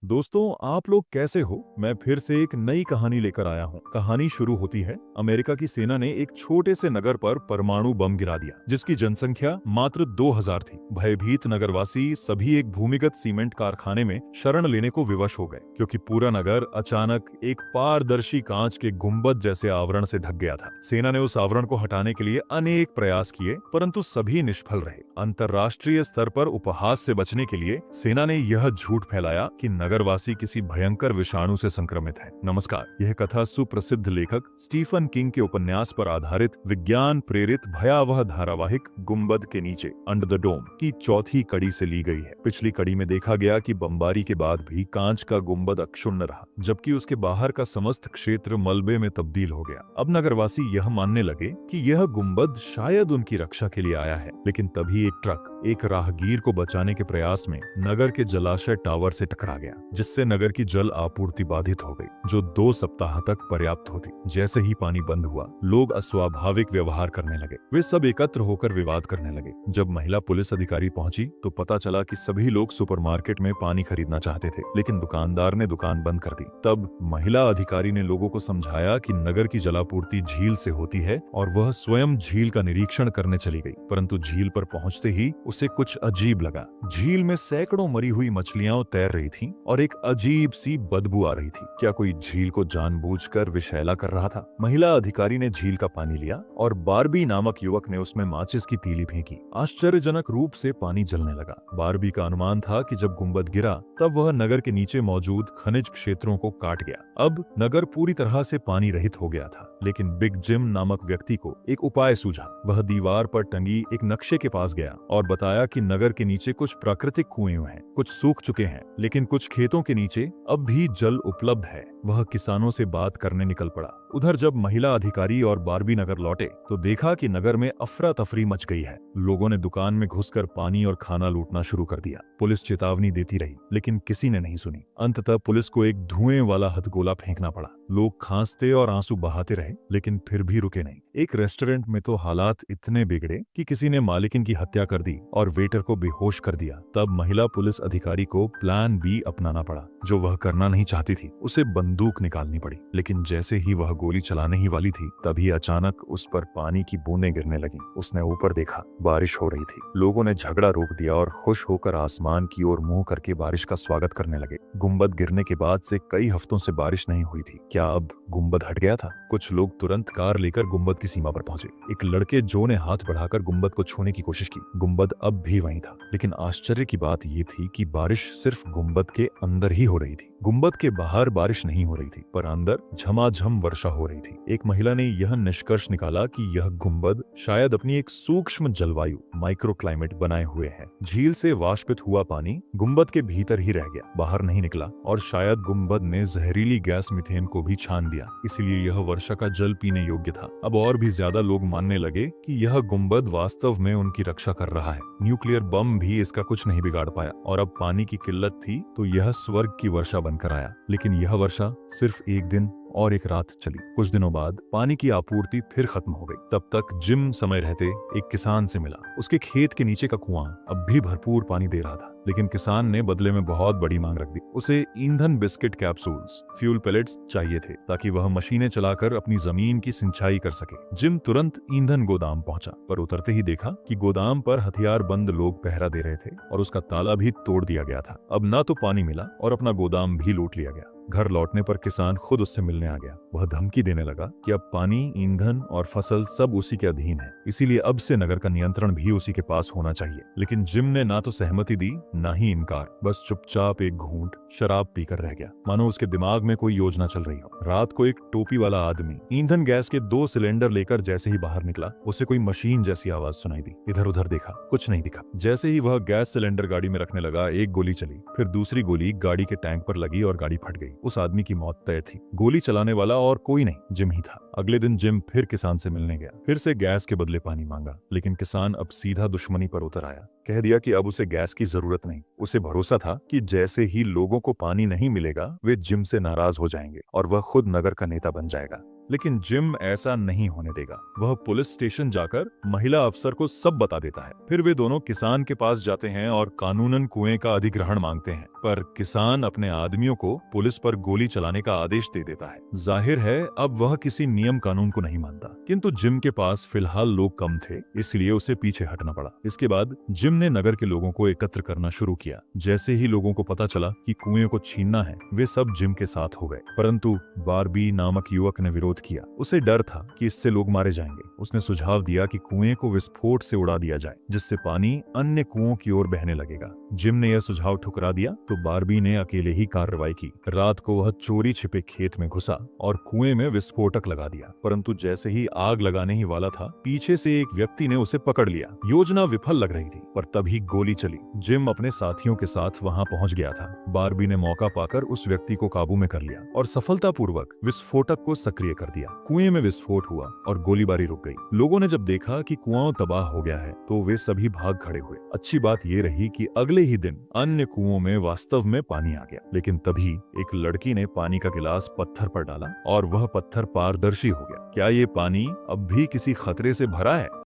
दोस्तों, आप लोग कैसे हो? मैं फिर से एक नई कहानी लेकर आया हूँ। कहानी शुरू होती है, अमेरिका की सेना ने एक छोटे से नगर पर परमाणु बम गिरा दिया, जिसकी जनसंख्या मात्र 2000 थी। भयभीत नगरवासी सभी एक भूमिगत सीमेंट कारखाने में शरण लेने को विवश हो गए, क्योंकि पूरा नगर अचानक एक पारदर्शी कांच के गुंबद जैसे आवरण से ढक गया था। सेना ने उस आवरण को हटाने के लिए अनेक प्रयास किए, परंतु सभी निष्फल रहे। अंतर्राष्ट्रीय स्तर पर उपहास से बचने के लिए सेना ने यह झूठ फैलाया कि नगरवासी किसी भयंकर विषाणु से संक्रमित हैं। नमस्कार, यह कथा सुप्रसिद्ध लेखक स्टीफन किंग के उपन्यास पर आधारित विज्ञान प्रेरित भयावह धारावाहिक गुंबद के नीचे अंडर द डोम की चौथी कड़ी से ली गई है। पिछली कड़ी में देखा गया कि बमबारी के बाद भी कांच का गुंबद अक्षुण्ण रहा, जबकि उसके बाहर का समस्त क्षेत्र मलबे में तब्दील हो गया। अब नगरवासी यह मानने लगे कि यह गुंबद शायद उनकी रक्षा के लिए आया है, लेकिन तभी एक ट्रक एक राहगीर को बचाने के प्रयास में नगर के जलाशय टावर से टकरा गया, जिससे नगर की जल आपूर्ति बाधित हो गई, जो 2 सप्ताह तक पर्याप्त होती। जैसे ही पानी बंद हुआ, लोग अस्वाभाविक व्यवहार करने लगे। वे सब एकत्र होकर विवाद करने लगे। जब महिला पुलिस अधिकारी पहुंची तो पता चला कि सभी लोग सुपरमार्केट में पानी खरीदना चाहते थे, लेकिन दुकानदार ने दुकान बंद कर दी। तब महिला अधिकारी ने लोगों को समझाया कि नगर की जलापूर्ति झील से होती है, और वह स्वयं झील का निरीक्षण करने चली गई। परंतु झील पर पहुंचते ही उसे कुछ अजीब लगा। झील में सैकड़ों मरी हुई मछलियां तैर रही थीं और एक अजीब सी बदबू आ रही थी। क्या कोई झील को जानबूझकर विषैला कर रहा था? महिला अधिकारी ने झील का पानी लिया और बारबी नामक युवक ने उसमें माचिस की तीली फेंकी। आश्चर्यजनक रूप से पानी जलने लगा। बारबी का अनुमान था कि जब गुंबद गिरा तब वह नगर के नीचे मौजूद खनिज क्षेत्रों को काट गया। अब नगर पूरी तरह से पानी रहित हो गया था, लेकिन बिग जिम नामक व्यक्ति को एक उपाय सूझा। वह दीवार पर टंगी एक नक्शे के पास गया और बताया कि नगर के नीचे कुछ प्राकृतिक कुएं हैं, कुछ सूख चुके हैं, लेकिन कुछ खेतों के नीचे अब भी जल उपलब्ध है। वह किसानों से बात करने निकल पड़ा। उधर जब महिला अधिकारी और बारबी नगर लौटे तो देखा कि नगर में अफरा तफरी मच गई है। लोगों ने दुकान में घुसकर पानी और खाना लूटना शुरू कर दिया। पुलिस चेतावनी देती रही, लेकिन किसी ने नहीं सुनी। अंततः पुलिस को एक धुएं वाला हथगोला फेंकना पड़ा। लोग खांसते और आंसू बहाते रहे, लेकिन फिर भी रुके नहीं। एक रेस्टोरेंट में तो हालात इतने बिगड़े कि किसी ने मालिकिन की हत्या कर दी और वेटर को बेहोश कर दिया। तब महिला पुलिस अधिकारी को प्लान बी अपनाना पड़ा। जो वह करना नहीं चाहती थी, उसे बंदूक निकालनी पड़ी। लेकिन जैसे ही वह गोली चलाने ही वाली थी, तभी अचानक उस पर पानी की बूंदें गिरने लगीं। उसने ऊपर देखा, बारिश हो रही थी। लोगों ने झगड़ा रोक दिया और खुश होकर आसमान की ओर मुंह करके बारिश का स्वागत करने लगे। गुंबद गिरने के बाद से कई हफ्तों से बारिश नहीं हुई थी। क्या अब गुंबद हट गया था? कुछ लोग तुरंत कार लेकर गुंबद की सीमा पर पहुंचे। एक लड़के जो ने हाथ बढ़ाकर गुंबद को छूने की कोशिश की। गुंबद अब भी वहीं था, लेकिन आश्चर्य की बात यह थी कि बारिश सिर्फ गुंबद के अंदर ही हो रही थी। गुंबद के बाहर बारिश नहीं हो रही थी, पर अंदर झमाझम वर्षा हो रही थी। एक महिला ने यह निष्कर्ष निकाला कि यह गुंबद शायद अपनी एक सूक्ष्म जलवायु माइक्रोक्लाइमेट बनाए हुए है। झील से वाष्पित हुआ पानी गुंबद के भीतर ही रह गया, बाहर नहीं निकला, और शायद गुंबद ने जहरीली गैस मीथेन को भी छान दिया, इसलिए यह वर्षा का जल पीने योग्य था। अब और भी ज्यादा लोग मानने लगे कि यह गुंबद वास्तव में उनकी रक्षा कर रहा है। न्यूक्लियर बम भी इसका कुछ नहीं बिगाड़ पाया, और अब पानी की किल्लत थी तो यह स्वर्ग की वर्षा बनकर आया। लेकिन यह वर्षा सिर्फ एक दिन और एक रात चली। कुछ दिनों बाद पानी की आपूर्ति फिर खत्म हो गई। तब तक जिम समय रहते एक किसान से मिला। उसके खेत के नीचे का कुआं अब भी भरपूर पानी दे रहा था, लेकिन किसान ने बदले में बहुत बड़ी मांग रख दी। उसे ईंधन बिस्किट कैप्सूल्स, फ्यूल पेलेट्स चाहिए थे, ताकि वह मशीनें चलाकर अपनी जमीन की सिंचाई कर सके। जिम तुरंत ईंधन गोदाम पहुंचा, पर उतरते ही देखा कि गोदाम पर हथियार बंद लोग पहरा दे रहे थे और उसका ताला भी तोड़ दिया गया था। अब ना तो पानी मिला और अपना गोदाम भी लूट लिया गया। घर लौटने पर किसान खुद उससे मिलने आ गया। वह धमकी देने लगा कि अब पानी, ईंधन और फसल सब उसी के अधीन है, इसीलिए अब से नगर का नियंत्रण भी उसी के पास होना चाहिए। लेकिन जिम ने ना तो सहमति दी, ना ही इनकार। बस चुपचाप एक घूंट शराब पीकर रह गया, मानो उसके दिमाग में कोई योजना चल रही हो। रात को एक टोपी वाला आदमी ईंधन गैस के 2 सिलेंडर लेकर जैसे ही बाहर निकला, उसे कोई मशीन जैसी आवाज सुनाई दी। इधर उधर देखा, कुछ नहीं दिखा। जैसे ही वह गैस सिलेंडर गाड़ी में रखने लगा, एक गोली चली, फिर दूसरी गोली गाड़ी के टैंक पर लगी और गाड़ी फट गई। उस आदमी की मौत तय थी। गोली चलाने वाला और कोई नहीं, जिम ही था। अगले दिन जिम फिर किसान से मिलने गया, फिर से गैस के बदले पानी मांगा, लेकिन किसान अब सीधा दुश्मनी पर उतर आया। कह दिया कि अब उसे गैस की जरूरत नहीं। उसे भरोसा था कि जैसे ही लोगों को पानी नहीं मिलेगा वे जिम से नाराज हो जाएंगे और वह खुद नगर का नेता बन जाएगा। लेकिन जिम ऐसा नहीं होने देगा। वह पुलिस स्टेशन जाकर महिला अफसर को सब बता देता है। फिर वे दोनों किसान के पास जाते हैं और कानूनन कुएं का अधिग्रहण मांगते हैं, पर किसान अपने आदमियों को पुलिस पर गोली चलाने का आदेश दे देता है। जाहिर है अब वह किसी नियम कानून को नहीं मानता, किंतु जिम के पास फिलहाल लोग कम थे, इसलिए उसे पीछे हटना पड़ा। इसके बाद जिम ने नगर के लोगों को एकत्र करना शुरू किया। जैसे ही लोगों को पता चला कि कुएं को छीनना है, वे सब जिम के साथ हो गए। परंतु बारबी नामक युवक ने विरोध किया। उसे डर था कि इससे लोग मारे जाएंगे। उसने सुझाव दिया कि कुएं को विस्फोट से उड़ा दिया जाए, जिससे पानी अन्य कुओं की ओर बहने लगेगा। जिम ने यह सुझाव ठुकरा दिया तो बारबी ने अकेले ही कार्रवाई की। रात को वह चोरी छिपे खेत में घुसा और कुएं में विस्फोटक लगा दिया। परंतु जैसे ही आग लगाने ही वाला था, पीछे से एक व्यक्ति ने उसे पकड़ लिया। योजना विफल लग रही थी, पर तभी गोली चली। जिम अपने साथियों के साथ वहां पहुंच गया था। बारबी ने मौका पाकर उस व्यक्ति को काबू में कर लिया और सफलतापूर्वक विस्फोटक को सक्रिय कर दिया। कुएं में विस्फोट हुआ और गोलीबारी रुक गई। लोगों ने जब देखा कि कुआं तबाह हो गया है तो वे सभी भाग खड़े हुए। अच्छी बात ये रही कि अगले ही दिन अन्य कुओं में वास्तव में पानी आ गया। लेकिन तभी एक लड़की ने पानी का गिलास पत्थर पर डाला और वह पत्थर पारदर्शी हो गया। क्या ये पानी अब भी किसी खतरे से भरा है?